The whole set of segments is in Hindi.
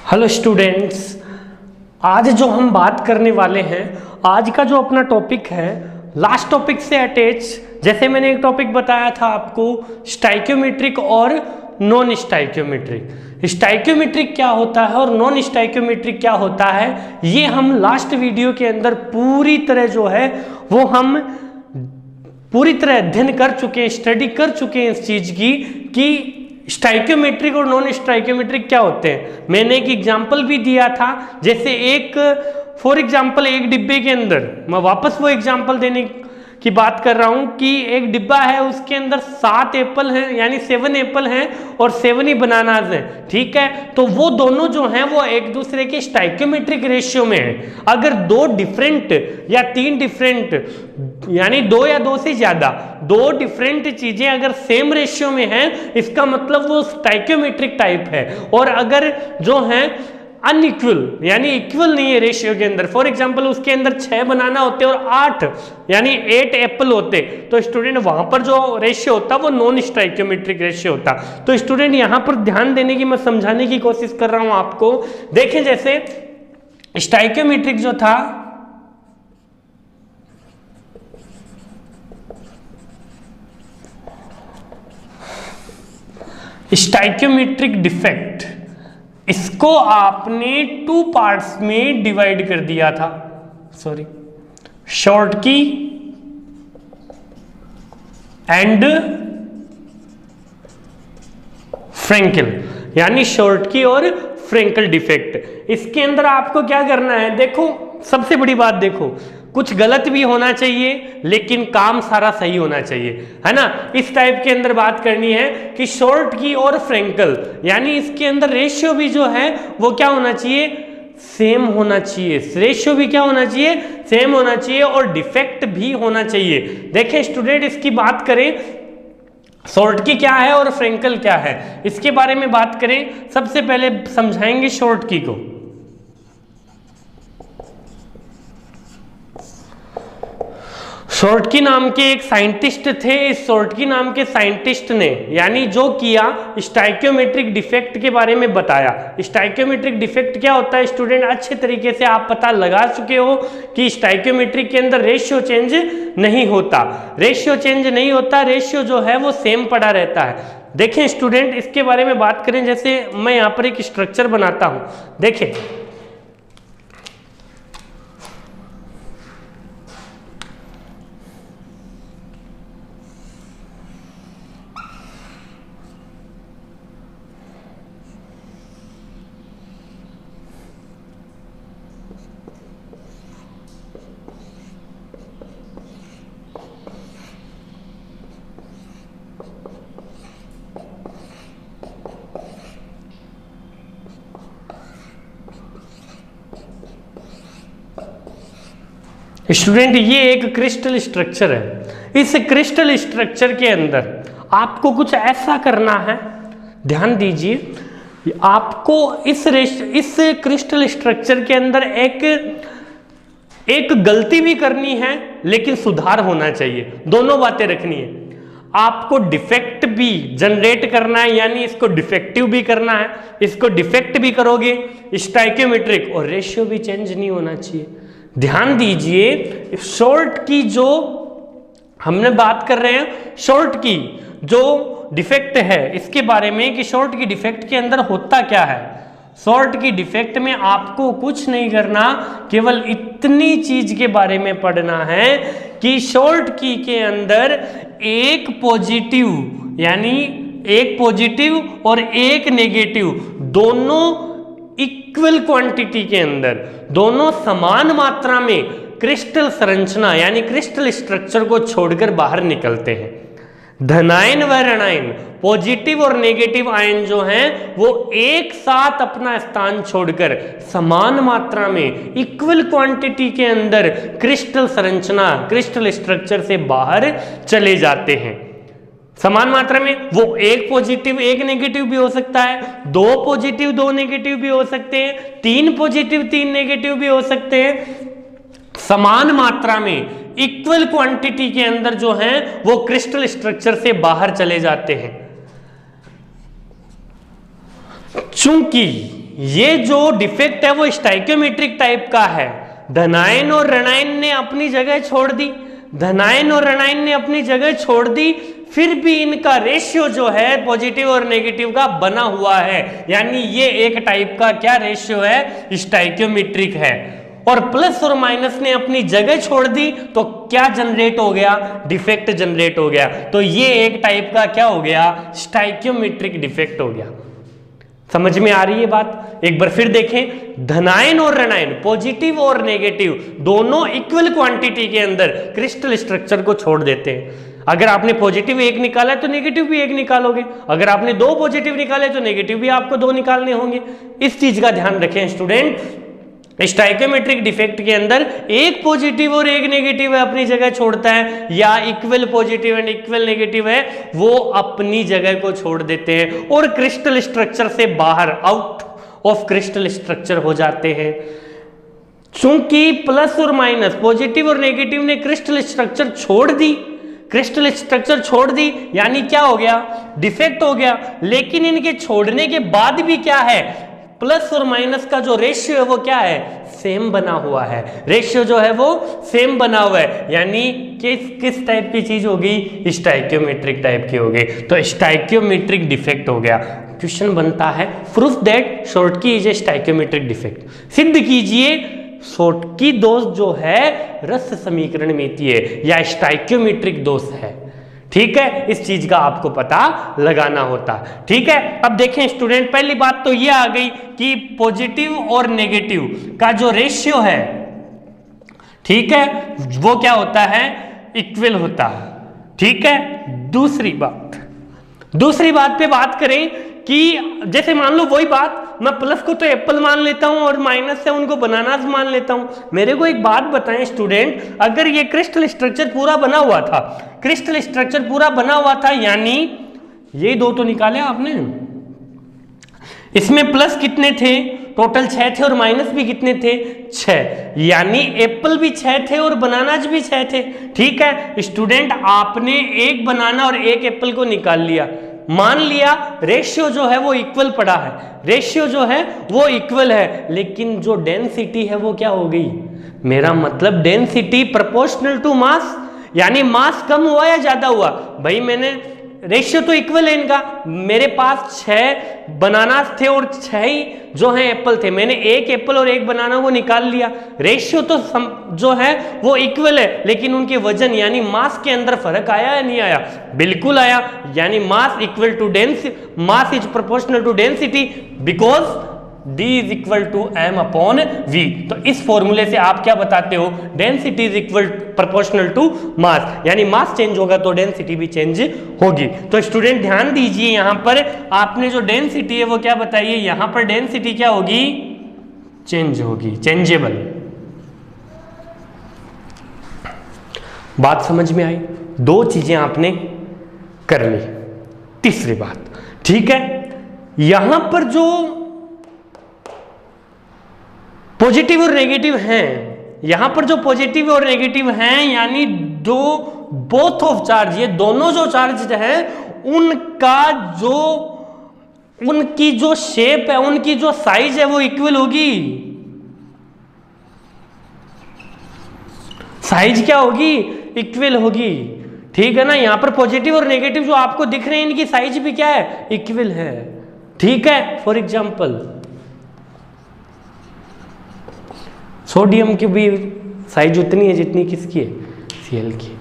हेलो स्टूडेंट्स, आज जो हम बात करने वाले हैं, आज का जो अपना टॉपिक है लास्ट टॉपिक से अटैच, जैसे मैंने एक टॉपिक बताया था आपको स्टाइक्योमेट्रिक और नॉन स्टाइक्योमेट्रिक। स्टाइक्योमेट्रिक क्या होता है और नॉन स्टाइक्योमेट्रिक क्या होता है, ये हम लास्ट वीडियो के अंदर पूरी तरह जो है वो हम पूरी तरह अध्ययन कर चुके हैं, स्टडी कर चुके हैं इस चीज की कि स्टाइक्योमेट्रिक और नॉन स्टाइक्योमेट्रिक क्या होते हैं। मैंने एक एग्जांपल भी दिया था, जैसे फॉर एग्जांपल एक डिब्बे के अंदर, मैं वापस वो एग्जांपल देने की बात कर रहा हूं कि एक डिब्बा है, उसके अंदर 7 एप्पल हैं, यानी 7 एप्पल हैं और 7 ही बनानास हैं, ठीक है। तो वो दोनों जो हैं वो एक दूसरे के स्टाइक्योमेट्रिक रेशियो में है। अगर 2 डिफरेंट या 3 डिफरेंट, यानी 2 या 2 से ज्यादा 2 डिफरेंट चीजें अगर सेम रेशियो में हैं, इसका मतलब वो स्टाइक्योमेट्रिक टाइप है। और अगर जो है अनइक्वल, यानी इक्वल नहीं है रेशियो के अंदर, फॉर एग्जांपल उसके अंदर 6 बनाना होते और 8 यानी 8 एप्पल होते, तो स्टूडेंट वहां पर जो रेशियो होता वो नॉन स्टाइक्योमेट्रिक रेशियो होता। तो स्टूडेंट यहां पर ध्यान देने की, मैं समझाने की कोशिश कर रहा हूं आपको। देखें, जैसे स्टाइक्योमेट्रिक जो था, स्टाइक्योमेट्रिक डिफेक्ट, इसको आपने 2 पार्ट्स में डिवाइड कर दिया था, सॉरी, शॉर्टकी एंड फ्रैंकल, यानी शॉर्टकी और फ्रैंकल डिफेक्ट। इसके अंदर आपको क्या करना है, देखो सबसे बड़ी बात, देखो कुछ गलत भी होना चाहिए लेकिन काम सारा सही होना चाहिए, है ना। इस टाइप के अंदर बात करनी है कि शॉर्टकी और फ्रैंकल, यानी इसके अंदर रेशियो भी जो है वो क्या होना चाहिए, सेम होना चाहिए। रेशियो भी क्या होना चाहिए, सेम होना चाहिए, और डिफेक्ट भी होना चाहिए। देखें स्टूडेंट, इसकी बात करें शॉर्टकी क्या है और फ्रैंकल क्या है, इसके बारे में बात करें। सबसे पहले समझाएंगे शॉर्टकी को। शॉर्टकी नाम के एक साइंटिस्ट थे। इस शॉर्टकी नाम के साइंटिस्ट ने, यानी जो किया, स्टाइक्योमेट्रिक डिफेक्ट के बारे में बताया। स्टाइक्योमेट्रिक डिफेक्ट क्या होता है स्टूडेंट, अच्छे तरीके से आप पता लगा चुके हो कि स्टाइक्योमेट्रिक के अंदर रेशियो चेंज नहीं होता। रेशियो चेंज नहीं होता, रेशियो जो है वो सेम पड़ा रहता है। देखें स्टूडेंट, इसके बारे में बात करें, जैसे मैं यहाँ पर एक स्ट्रक्चर बनाता हूँ, देखें स्टूडेंट, ये एक क्रिस्टल स्ट्रक्चर है। इस क्रिस्टल स्ट्रक्चर के अंदर आपको कुछ ऐसा करना है, ध्यान दीजिए, आपको इस क्रिस्टल स्ट्रक्चर के अंदर एक गलती भी करनी है लेकिन सुधार होना चाहिए, दोनों बातें रखनी है। आपको डिफेक्ट भी जनरेट करना है, यानी इसको डिफेक्टिव भी करना है, इसको डिफेक्ट भी करोगे स्टाइक्योमेट्रिक, और रेशियो भी चेंज नहीं होना चाहिए। ध्यान दीजिए, शॉर्ट की जो हमने बात कर रहे हैं, शॉर्ट की जो डिफेक्ट है इसके बारे में कि शॉर्ट की डिफेक्ट के अंदर होता क्या है। शॉर्ट की डिफेक्ट में आपको कुछ नहीं करना, केवल इतनी चीज के बारे में पढ़ना है कि शॉर्ट की के अंदर एक पॉजिटिव, यानी एक पॉजिटिव और एक नेगेटिव, दोनों इक्वल क्वांटिटी के अंदर, दोनों समान मात्रा में क्रिस्टल संरचना यानी क्रिस्टल स्ट्रक्चर को छोड़कर बाहर निकलते हैं। धनायन व ऋणायन, पॉजिटिव और नेगेटिव आयन जो हैं वो एक साथ अपना स्थान छोड़कर समान मात्रा में इक्वल क्वांटिटी के अंदर क्रिस्टल संरचना, क्रिस्टल स्ट्रक्चर से बाहर चले जाते हैं। समान मात्रा में, वो एक पॉजिटिव एक नेगेटिव भी हो सकता है, 2 पॉजिटिव 2 नेगेटिव भी हो सकते हैं, 3 पॉजिटिव 3 नेगेटिव भी हो सकते हैं। समान मात्रा में इक्वल क्वांटिटी के अंदर जो है वो क्रिस्टल स्ट्रक्चर से बाहर चले जाते हैं। चूंकि ये जो डिफेक्ट है वो स्टाइक्योमेट्रिक टाइप का है। धनायन और ऋणायन ने अपनी जगह छोड़ दी, धनायन और ऋणायन ने अपनी जगह छोड़ दी, फिर भी इनका रेशियो जो है पॉजिटिव और नेगेटिव का बना हुआ है, यानी ये एक टाइप का क्या रेशियो है, स्टाइक्योमेट्रिक है। और प्लस और माइनस ने अपनी जगह छोड़ दी तो क्या जनरेट हो गया, डिफेक्ट जनरेट हो गया। तो ये एक टाइप का क्या हो गया, स्टाइक्योमेट्रिक डिफेक्ट हो गया। समझ में आ रही है बात? एक बार फिर देखें, धनायन और ऋणायन, पॉजिटिव और नेगेटिव दोनों इक्वल क्वांटिटी के अंदर क्रिस्टल स्ट्रक्चर को छोड़ देते हैं। अगर आपने पॉजिटिव एक निकाला है तो नेगेटिव भी एक निकालोगे, अगर आपने दो पॉजिटिव निकाले तो नेगेटिव भी आपको दो निकालने होंगे। इस चीज का ध्यान रखें स्टूडेंट, स्टाइक्योमेट्रिक डिफेक्ट के अंदर एक पॉजिटिव और एक नेगेटिव है अपनी जगह छोड़ता है, या equal positive and equal negative है वो अपनी जगह को छोड़ देते हैं और क्रिस्टल स्ट्रक्चर से बाहर, आउट ऑफ क्रिस्टल स्ट्रक्चर हो जाते हैं। चूंकि प्लस और माइनस, पॉजिटिव और नेगेटिव ने क्रिस्टल स्ट्रक्चर छोड़ दी, क्रिस्टल स्ट्रक्चर छोड़ दी, यानी क्या हो गया, डिफेक्ट हो गया। लेकिन इनके छोड़ने के बाद भी क्या है, प्लस और माइनस का जो रेशियो है वो क्या है, सेम बना हुआ है। रेशियो जो है वो सेम बना हुआ है, यानी किस टाइप की चीज होगी, स्टाइक्योमेट्रिक टाइप की होगी। तो स्टाइक्योमेट्रिक डिफेक्ट हो गया। क्वेश्चन बनता है, proof that Schottky is a stoichiometric defect. सिद्ध कीजिए शॉर्टकी दोष जो है रस समीकरण मितीय या स्टाइक्योमेट्रिक दोष है। ठीक है, इस चीज का आपको पता लगाना होता। ठीक है, अब देखें स्टूडेंट, पहली बात तो ये आ गई कि पॉजिटिव और नेगेटिव का जो रेशियो है, ठीक है, वो क्या होता है, इक्वल होता है। ठीक है, दूसरी बात पे बात करें कि जैसे मान लो वही बात, मैं प्लस को तो एप्पल मान लेता हूं और माइनस से उनको बनानास मान लेता हूं। मेरे को एक बात बताएं स्टूडेंट, अगर ये क्रिस्टल स्ट्रक्चर पूरा बना हुआ था, क्रिस्टल स्ट्रक्चर पूरा बना हुआ था, यानी ये दो तो निकाले आपने, इसमें प्लस कितने थे, टोटल 6 थे और माइनस भी कितने थे, 6, यानी एप्पल भी 6 थे और बनानास भी 6 थे। ठीक है स्टूडेंट, आपने एक बनाना और एक एप्पल को निकाल लिया, मान लिया रेशियो जो है वो इक्वल पड़ा है, रेशियो जो है वो इक्वल है, लेकिन जो डेंसिटी है वो क्या हो गई, मेरा मतलब डेंसिटी प्रोपोर्शनल टू मास, यानी मास कम हुआ या ज्यादा हुआ। भाई मैंने रेशियो तो इक्वल है इनका, मेरे पास 6 बनानास थे और 6 ही जो है एप्पल थे, मैंने एक एप्पल और एक बनाना को निकाल लिया। रेशियो तो जो है वो इक्वल है, लेकिन उनके वजन यानी मास के अंदर फर्क आया या नहीं आया, बिल्कुल आया। यानी mass equal to density, mass is proportional to density because D is equal to m upon v। तो इस फॉर्मूले से आप क्या बताते हो, density is equal proportional to mass, यानी मास चेंज होगा तो डेंसिटी भी चेंज होगी। तो स्टूडेंट ध्यान दीजिए, यहां पर आपने जो डेंसिटी है वो क्या बताइए, यहां पर डेंसिटी क्या होगी, चेंज होगी, चेंजेबल। बात समझ में आई? दो चीजें आपने कर ली। तीसरी बात, ठीक है, यहां पर जो पॉजिटिव और नेगेटिव हैं, यहां पर जो पॉजिटिव और नेगेटिव हैं, यानी दो बोथ ऑफ चार्ज, ये दोनों जो चार्ज है उनका जो, उनकी जो शेप है, उनकी जो साइज है वो इक्वल होगी। साइज क्या होगी, इक्वल होगी। ठीक है ना, यहां पर पॉजिटिव और नेगेटिव जो आपको दिख रहे हैं इनकी साइज भी क्या है, इक्वल है। ठीक है, फॉर एग्जांपल सोडियम की भी साइज उतनी है जितनी किसकी है, Cl की।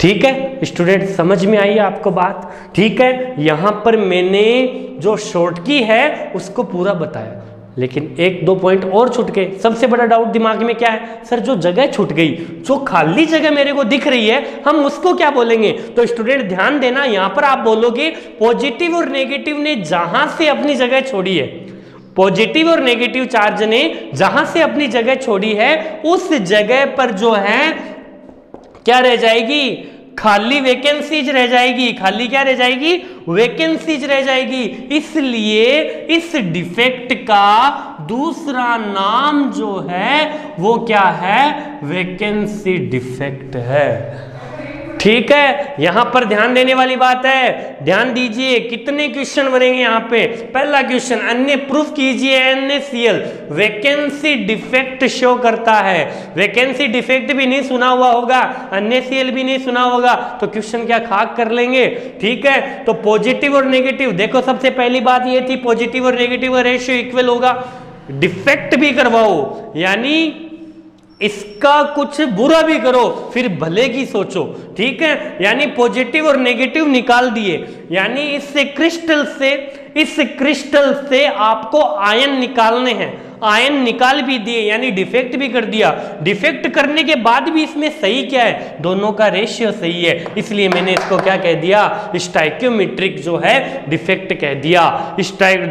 ठीक है स्टूडेंट, समझ में आई आपको बात? ठीक है, यहां पर मैंने जो शॉर्टकी है उसको पूरा बताया, लेकिन एक दो पॉइंट और छूट गए। सबसे बड़ा डाउट दिमाग में क्या है, सर जो जगह छूट गई, जो खाली जगह मेरे को दिख रही है, हम उसको क्या बोलेंगे? तो स्टूडेंट ध्यान देना, यहां पर आप बोलोगे पॉजिटिव और नेगेटिव ने जहां से अपनी जगह छोड़ी है, पॉजिटिव और नेगेटिव चार्ज ने जहां से अपनी जगह छोड़ी है उस जगह पर जो है क्या रह जाएगी, खाली वैकेंसीज रह जाएगी। खाली क्या रह जाएगी, वैकेंसीज रह जाएगी। इसलिए इस डिफेक्ट का दूसरा नाम जो है वो क्या है, वैकेंसी डिफेक्ट है। ठीक है, यहां पर ध्यान देने वाली बात है, ध्यान दीजिए कितने क्वेश्चन बनेंगे यहाँ पे। पहला क्वेश्चन, अन्य प्रूफ कीजिए NaCl वैकेंसी डिफेक्ट शो करता है। वैकेंसी डिफेक्ट भी नहीं सुना हुआ होगा, NaCl भी नहीं सुना होगा, तो क्वेश्चन क्या खाक कर लेंगे। ठीक है, तो पॉजिटिव और नेगेटिव, देखो सबसे पहली बात ये थी पॉजिटिव और नेगेटिव का रेशियो इक्वल होगा। डिफेक्ट भी करवाओ, यानी इसका कुछ बुरा भी करो फिर भले की सोचो। ठीक है, यानी पॉजिटिव और नेगेटिव निकाल दिए, यानी इस क्रिस्टल से आपको आयन निकालने हैं, आयन निकाल भी दिए, यानी डिफेक्ट भी कर दिया। डिफेक्ट करने के बाद भी इसमें सही क्या है, दोनों का रेशियो सही है, इसलिए मैंने इसको क्या कह दिया, स्टाइक्योमेट्रिक जो है डिफेक्ट कह दिया।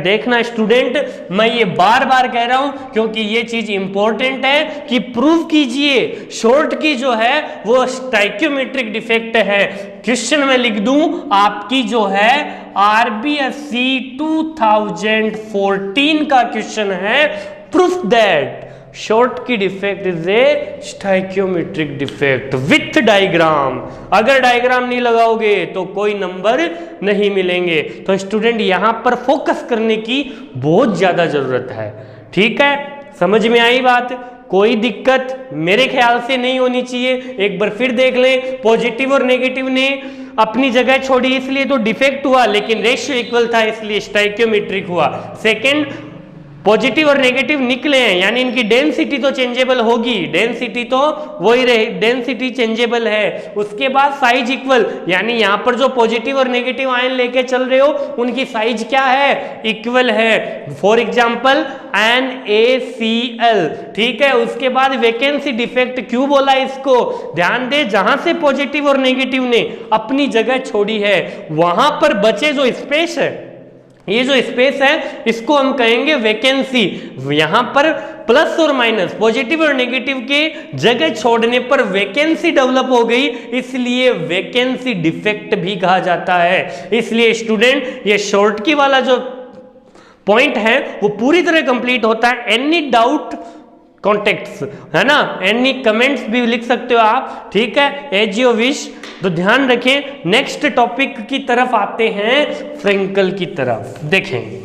देखना स्टूडेंट, मैं ये बार बार कह रहा हूं क्योंकि ये चीज इंपॉर्टेंट है कि प्रूव कीजिए शॉर्ट की जो है वो स्टाइक्योमेट्रिक डिफेक्ट है। क्वेश्चन में लिख दूं आपकी जो है RBSc 2014 का क्वेश्चन है, प्रूफ दैट शॉर्ट की defect is a stoichiometric defect with diagram. अगर डायग्राम नहीं लगाओगे तो कोई नंबर नहीं मिलेंगे। तो स्टूडेंट यहां पर फोकस करने की बहुत ज्यादा जरूरत है। ठीक है, समझ में आई बात, कोई दिक्कत मेरे ख्याल से नहीं होनी चाहिए। एक बार फिर देख लें, पॉजिटिव और नेगेटिव ने अपनी जगह छोड़ी इसलिए तो डिफेक्ट हुआ, लेकिन रेशियो इक्वल था इसलिए स्टाइक्योमेट्रिक हुआ। सेकंड, पॉजिटिव और नेगेटिव निकले हैं, यानी इनकी डेंसिटी तो चेंजेबल होगी, डेंसिटी तो वही रहे, डेंसिटी चेंजेबल है। उसके बाद साइज इक्वल, यानी यहां पर जो पॉजिटिव और नेगेटिव आयन लेके चल रहे हो उनकी साइज क्या है, इक्वल है। For example NaCl। ठीक है, उसके बाद वैकेंसी डिफेक्ट क्यों बोला इसको, ध्यान दे, जहां से पॉजिटिव और नेगेटिव ने अपनी जगह छोड़ी है वहां पर बचे जो स्पेस है, ये जो स्पेस है इसको हम कहेंगे वैकेंसी। यहां पर प्लस और माइनस, पॉजिटिव और नेगेटिव के जगह छोड़ने पर वैकेंसी डेवलप हो गई, इसलिए वैकेंसी डिफेक्ट भी कहा जाता है। इसलिए स्टूडेंट ये शॉर्ट की वाला जो पॉइंट है वो पूरी तरह कंप्लीट होता है। एनी डाउट कॉन्टेक्ट्स है ना, एनी कमेंट्स भी लिख सकते हो आप। ठीक है, एज यू विश। तो ध्यान रखें, नेक्स्ट टॉपिक की तरफ आते हैं, फ्रेंकल की तरफ देखें।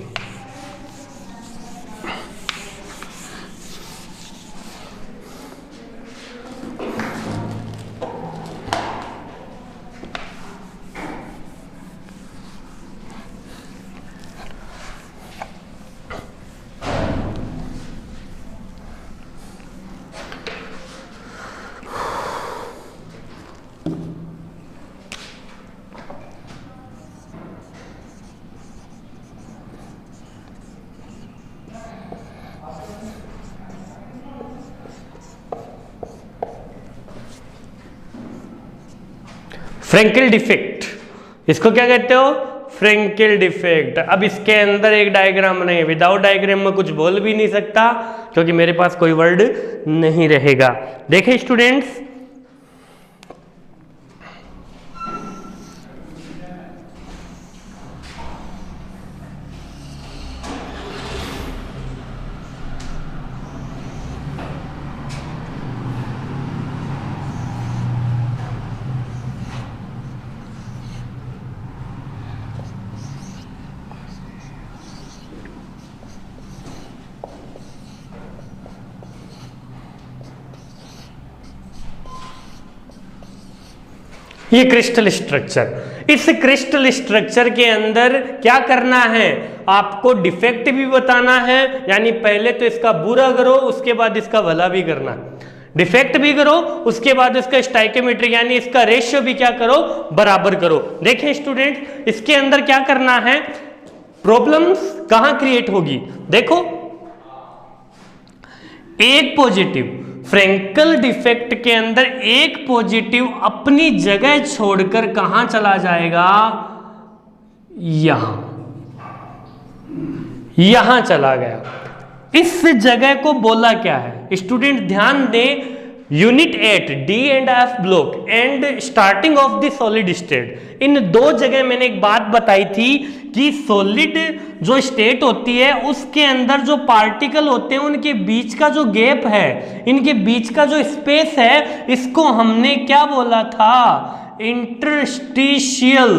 फ्रेंकेल डिफेक्ट, इसको क्या कहते हो, फ्रेंकेल डिफेक्ट। अब इसके अंदर एक डायग्राम नहीं है, विदाउट डायग्राम में कुछ बोल भी नहीं सकता क्योंकि मेरे पास कोई वर्ड नहीं रहेगा। देखें स्टूडेंट्स, ये क्रिस्टल स्ट्रक्चर, इस क्रिस्टल स्ट्रक्चर के अंदर क्या करना है, आपको डिफेक्ट भी बताना है, यानी पहले तो इसका बुरा करो उसके बाद इसका भला भी करना है। डिफेक्ट भी करो उसके बाद इसका स्टाइक्योमेट्रिक यानी इसका रेशियो भी क्या करो, बराबर करो। देखें स्टूडेंट, इसके अंदर क्या करना है, प्रॉब्लम्स कहां क्रिएट होगी, देखो एक पॉजिटिव फ्रेंकल डिफेक्ट के अंदर एक पॉजिटिव अपनी जगह छोड़कर कहां चला जाएगा, यहां चला गया। इस जगह को बोला क्या है स्टूडेंट, ध्यान दें, unit 8 D&F block and starting of the solid state, इन दो जगह मैंने एक बात बताई थी कि सॉलिड जो स्टेट होती है उसके अंदर जो पार्टिकल होते हैं उनके बीच का जो गैप है, इनके बीच का जो स्पेस है, इसको हमने क्या बोला था, इंटरस्टिशियल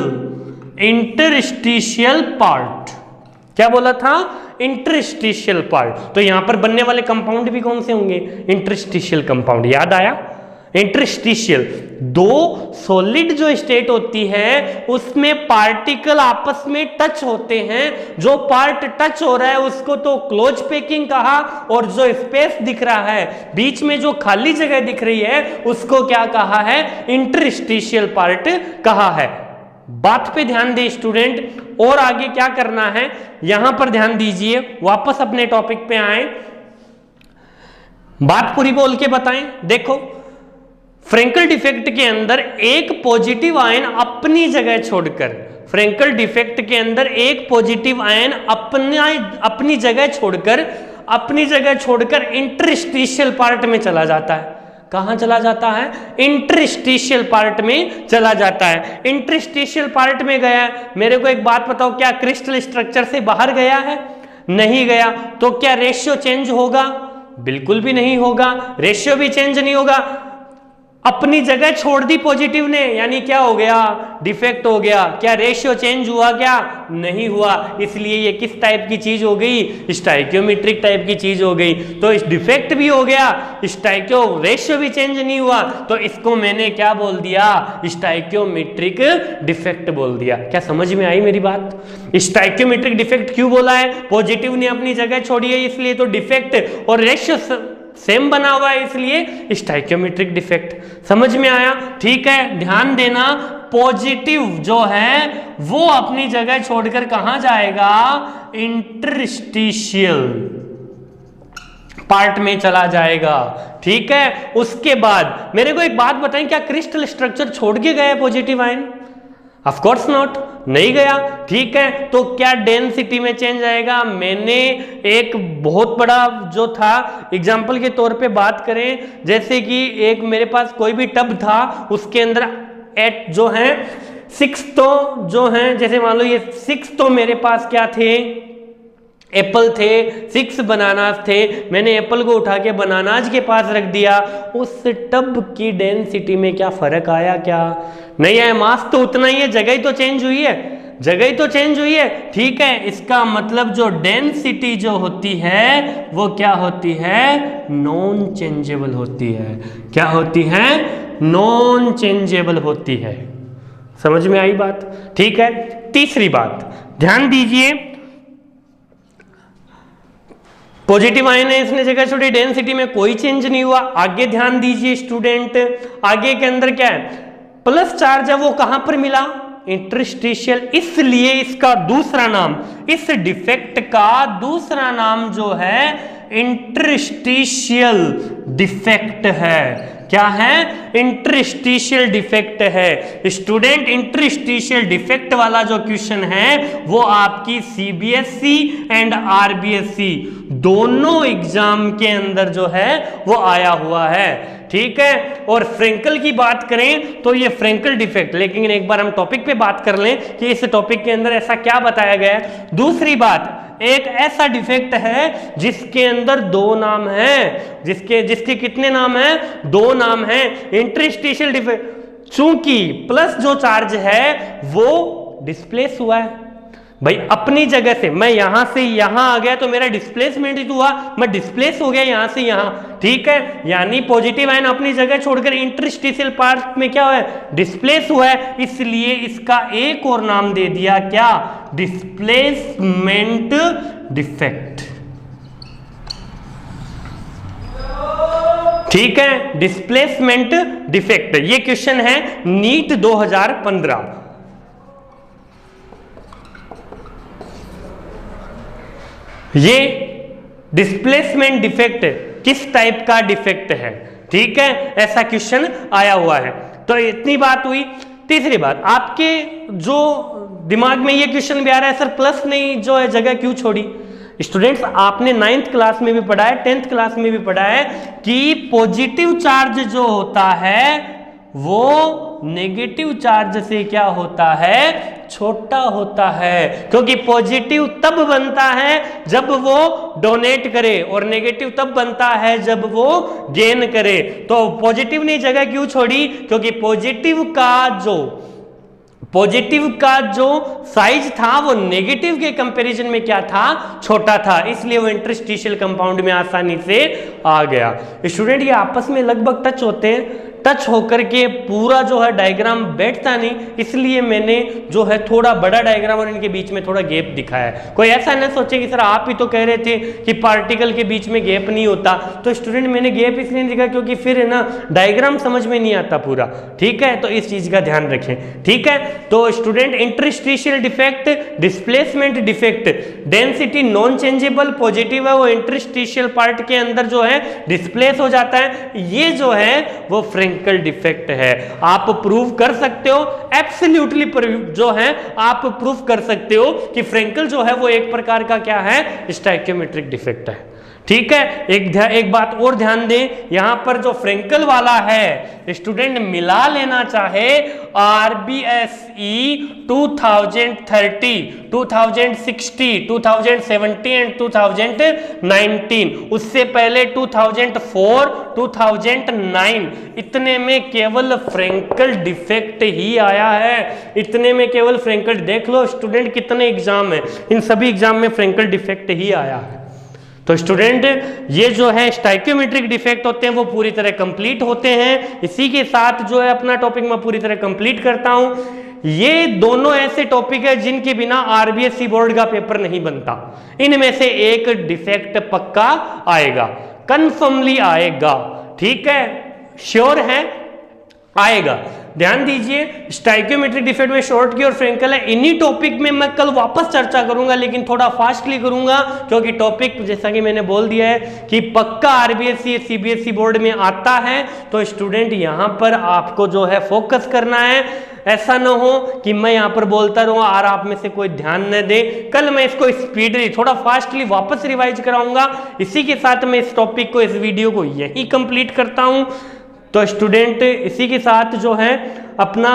पार्ट। क्या बोला था? Interstitial part. तो यहां पर बनने वाले कंपाउंड भी कौन से होंगे? Interstitial compound. याद आया? इंटरस्टिशियल, दो सॉलिड जो स्टेट होती है उसमें पार्टिकल आपस में टच होते हैं। जो पार्ट टच हो रहा है उसको तो क्लोज पैकिंग कहा, और जो स्पेस दिख रहा है, बीच में जो खाली जगह दिख रही है, उसको क्या कहा है? इंटरस्टिशियल पार्ट कहा है। बात पे ध्यान दे स्टूडेंट। और आगे क्या करना है यहां पर ध्यान दीजिए, वापस अपने टॉपिक पे आए, बात पूरी बोल के बताएं। देखो, फ्रेंकल डिफेक्ट के अंदर एक पॉजिटिव आयन अपनी जगह छोड़कर, फ्रेंकल डिफेक्ट के अंदर एक पॉजिटिव आयन अपनी जगह छोड़कर इंटरस्टिशियल पार्ट में चला जाता है। कहां चला जाता है? इंटरस्टिशियल पार्ट में चला जाता है। इंटरस्टिशियल पार्ट में गया, मेरे को एक बात बताओ, क्या क्रिस्टल स्ट्रक्चर से बाहर गया है? नहीं गया। तो क्या रेशियो चेंज होगा? बिल्कुल भी नहीं होगा, रेशियो भी चेंज नहीं होगा। अपनी जगह छोड़ दी पॉजिटिव ने, यानी क्या हो गया? डिफेक्ट हो गया। क्या रेशियो चेंज हुआ? क्या नहीं हुआ। इसलिए ये किस टाइप की चीज हो गई? स्टाइक्योमेट्रिक टाइप की चीज हो गई। तो इस डिफेक्ट भी हो गया, स्टाइक्यो रेशियो भी चेंज नहीं हुआ, तो इसको मैंने क्या बोल दिया? स्टाइक्योमेट्रिक डिफेक्ट बोल दिया। क्या समझ में आई मेरी बात? स्टाइक्योमेट्रिक डिफेक्ट क्यों बोला है? पॉजिटिव ने अपनी जगह छोड़ी है इसलिए तो डिफेक्ट, और रेशियो सेम बना हुआ है इसलिए स्टाइक्योमेट्रिक डिफेक्ट। समझ में आया? ठीक है, ध्यान देना, पॉजिटिव जो है वो अपनी जगह छोड़कर कहां जाएगा? इंटरस्टिशियल पार्ट में चला जाएगा। ठीक है, उसके बाद मेरे को एक बात बताएं, क्या क्रिस्टल स्ट्रक्चर छोड़ के गया positive ion? Of course not, नहीं गया। ठीक है, तो क्या डेंसिटी में चेंज आएगा? मैंने एक बहुत बड़ा जो था एग्जांपल के तौर पे बात करें, जैसे कि एक मेरे पास कोई भी टब था, उसके अंदर एट जो है 6 तो जो है, जैसे मान लो ये 6 तो मेरे पास क्या थे? एप्पल थे, 6 बनानास थे। मैंने एप्पल को उठा के बनानाज के पास रख दिया, उस टब की डेंसिटी में क्या फर्क आया? क्या नहीं आया? मास तो उतना ही है, जगह ही तो चेंज हुई है, जगह ही तो चेंज हुई है। ठीक है, इसका मतलब जो डेंसिटी जो होती है वो क्या होती है? नॉन चेंजेबल होती है। क्या होती है? नॉन चेंजेबल होती है। समझ में आई बात? ठीक है, तीसरी बात ध्यान दीजिए, पॉजिटिव आयन है, इसने जगह छोड़ी, डेंसिटी में कोई चेंज नहीं हुआ। आगे ध्यान दीजिए स्टूडेंट, आगे के अंदर क्या है? प्लस चार्ज है, वो कहां पर मिला? इंटरस्टिशियल। इसलिए इसका दूसरा नाम, इस डिफेक्ट का दूसरा नाम जो है इंटरस्टिशियल डिफेक्ट है। क्या है? इंटरस्टिशियल डिफेक्ट है। स्टूडेंट, इंटरस्टिशियल डिफेक्ट वाला जो क्वेश्चन है वो आपकी सीबीएसई एंड आरबीएसई दोनों एग्जाम के अंदर जो है वो आया हुआ है। ठीक है, और फ्रेंकल की बात करें तो ये फ्रेंकल डिफेक्ट, लेकिन एक बार हम टॉपिक पे बात कर लें कि इस टॉपिक के अंदर ऐसा क्या बताया गया है। दूसरी बात, एक ऐसा डिफेक्ट है जिसके अंदर 2 नाम हैं, जिसके कितने नाम हैं? 2 नाम हैं। इंटरस्टिशियल डिफेक्ट, चूंकि प्लस जो चार्ज है वो डिस्प्लेस हुआ है भाई अपनी जगह से, मैं यहां से यहां आ गया तो मेरा डिस्प्लेसमेंट ही तो हुआ, मैं डिस्प्लेस हो गया यहां से यहां। ठीक है, यानी पॉजिटिव आयन अपनी जगह छोड़कर इंटरस्टिशियल पार्ट में क्या हुआ है? डिस्प्लेस हुआ है, इसलिए इसका एक और नाम दे दिया, क्या? Displacement defect. ठीक है, डिस्प्लेसमेंट डिफेक्ट। ये क्वेश्चन है नीट 2015। ये डिस्प्लेसमेंट डिफेक्ट किस टाइप का डिफेक्ट है? ठीक है, ऐसा क्वेश्चन आया हुआ है। तो इतनी बात हुई। तीसरी बात, आपके जो दिमाग में ये क्वेश्चन भी आ रहा है, सर प्लस नहीं जो है जगह क्यों छोड़ी? स्टूडेंट्स, आपने 9th क्लास में भी पढ़ा है, 10th क्लास में भी पढ़ा है कि पॉजिटिव चार्ज जो होता है वो नेगेटिव चार्ज से क्या होता है, छोटा होता है, क्योंकि पॉजिटिव तब बनता है जब वो डोनेट करे और नेगेटिव तब बनता है जब वो गेन करे। तो पॉजिटिव ने जगह क्यों छोड़ी, क्योंकि पॉजिटिव का जो साइज था वो नेगेटिव के कंपैरिजन में क्या था, छोटा था, इसलिए वो इंटरस्टिशियल कंपाउंड में आसानी से आ गया। स्टूडेंट ये आपस में लगभग टच होते हैं, टच होकर के पूरा जो है डायग्राम बैठता नहीं, इसलिए मैंने जो है थोड़ा बड़ा डायग्राम और इनके बीच में थोड़ा गैप दिखाया है। कोई ऐसा न सोचे कि सर आप ही तो कह रहे थे कि पार्टिकल के बीच में गैप नहीं होता, तो स्टूडेंट मैंने गैप इसलिए नहीं दिखाया क्योंकि फिर है ना डायग्राम समझ में नहीं आता पूरा, ठीक है, तो इस चीज का ध्यान रखें, ठीक है। तो student interstitial defect, displacement defect, density non changeable positive है, वो इंटरस्टिशियल पार्ट के अंदर जो है डिस्प्लेस हो जाता है, ये जो है वो फ्रेंकल डिफेक्ट है। आप प्रूव कर सकते हो, एब्सोल्युटली जो है आप प्रूव कर सकते हो कि फ्रेंकल जो है वो एक प्रकार का क्या है, स्टाइकियोमेट्रिक डिफेक्ट है, ठीक है। एक बात और ध्यान दें, यहां पर जो फ्रेंकल वाला है स्टूडेंट मिला लेना चाहे RBSE 2030, 2060, 2070 एंड 2019, उससे पहले 2004, 2009, इतने में केवल फ्रेंकल डिफेक्ट ही आया है, इतने में केवल फ्रेंकल। देख लो स्टूडेंट कितने एग्जाम है, इन सभी एग्जाम में फ्रेंकल डिफेक्ट ही आया है। तो स्टूडेंट ये जो है स्टाइकियोमेट्रिक डिफेक्ट होते हैं वो पूरी तरह कंप्लीट होते हैं। इसी के साथ जो है अपना टॉपिक मैं पूरी तरह कंप्लीट करता हूं। ये दोनों ऐसे टॉपिक है जिनके बिना RBSE बोर्ड का पेपर नहीं बनता, इनमें से एक डिफेक्ट पक्का आएगा, कंफर्मली आएगा, ठीक है, श्योर है, आएगा। ध्यान दीजिए स्टाइकियोमेट्रिक डिफेक्ट में शॉर्ट की और फ्रेंकल है, इन्हीं टॉपिक में मैं कल वापस चर्चा करूंगा, लेकिन थोड़ा फास्टली करूंगा क्योंकि टॉपिक जैसा कि मैंने बोल दिया है कि पक्का RBSE CBSE बोर्ड में आता है। तो स्टूडेंट यहां पर आपको जो है फोकस करना है, ऐसा ना हो कि मैं यहां पर बोलता रहूंगा और आप में से कोई ध्यान न दे। कल मैं इसको स्पीडली थोड़ा फास्टली वापस रिवाइज कराऊंगा। इसी के साथ मैं इस टॉपिक को, इस वीडियो को यही कंप्लीट करता हूं। तो स्टूडेंट इसी के साथ जो है अपना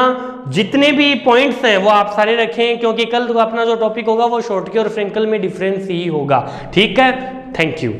जितने भी पॉइंट्स हैं वो आप सारे रखें, क्योंकि कल तो अपना जो टॉपिक होगा वो शॉर्ट की और फ्रेंकल में डिफरेंस ही होगा, ठीक है। Thank you.